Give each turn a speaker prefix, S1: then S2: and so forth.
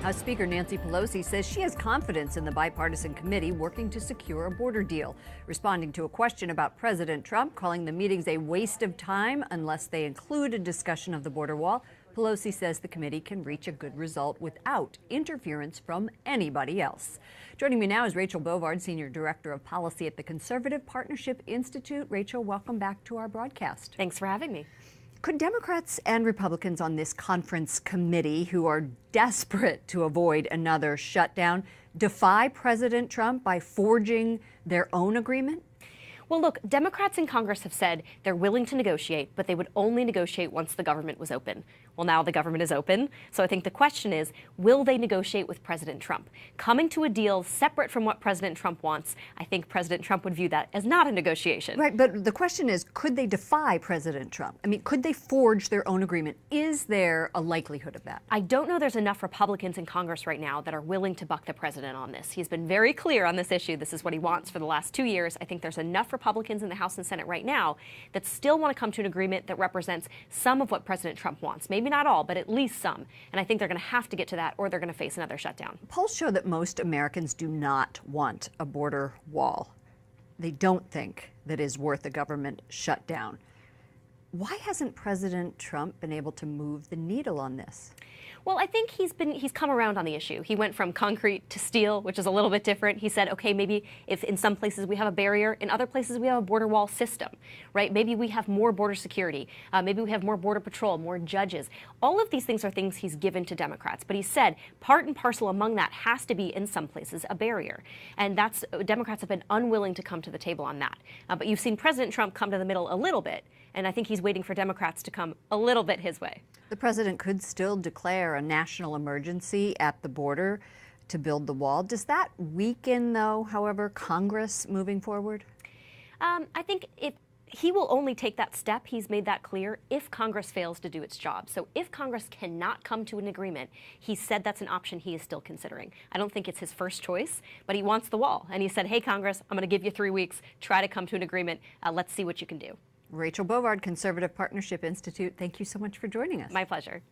S1: House Speaker Nancy Pelosi says she has confidence in the bipartisan committee working to secure a border deal. Responding to a question about President Trump calling the meetings a waste of time unless they include a discussion of the border wall, Pelosi says the committee can reach a good result without interference from anybody else. Joining me now is Rachel Bovard, Senior Director of Policy at the Conservative Partnership Institute. Rachel, welcome back to our broadcast.
S2: Thanks for having me.
S1: Could Democrats and Republicans on this conference committee, who are desperate to avoid another shutdown, defy President Trump by forging their own agreement?
S2: Well, look, Democrats in Congress have said they're willing to negotiate, but they would only negotiate once the government was open. Well, now the government is open, so I think the question is, will they negotiate with President Trump? Coming to a deal separate from what President Trump wants, I think President Trump would view that as not a negotiation.
S1: Right, but the question is, could they defy President Trump? I mean, could they forge their own agreement? Is there a likelihood of that?
S2: I don't know there's enough Republicans in Congress right now that are willing to buck the president on this. He's been very clear on this issue. This is what he wants for the last 2 years. I think there's enough Republicans in the House and Senate right now that still want to come to an agreement that represents some of what President Trump wants. Maybe not all, but at least some. And I think they're going to have to get to that or they're going to face another shutdown.
S1: Polls show that most Americans do not want a border wall. They don't think that is worth a government shutdown. Why hasn't President Trump been able to move the needle on this?
S2: Well, I think he's come around on the issue. He went from concrete to steel, which is a little bit different. He said, okay, maybe if in some places we have a barrier, in other places we have a border wall system, right? Maybe we have more border security. Maybe we have more border patrol, more judges. All of these things are things he's given to Democrats. But he said part and parcel among that has to be, in some places, a barrier. And Democrats have been unwilling to come to the table on that. But you've seen President Trump come to the middle a little bit. And I think he's waiting for Democrats to come a little bit his way.
S1: The president could still declare a national emergency at the border to build the wall. Does that weaken, though, however, Congress moving forward?
S2: I think he will only take that step, he's made that clear, if Congress fails to do its job. So if Congress cannot come to an agreement, he said that's an option he is still considering. I don't think it's his first choice, but he wants the wall. And he said, hey, Congress, I'm going to give you 3 weeks. Try to come to an agreement. Let's see what you can do.
S1: Rachel Bovard, Conservative Partnership Institute, thank you so much for joining us.
S2: My pleasure.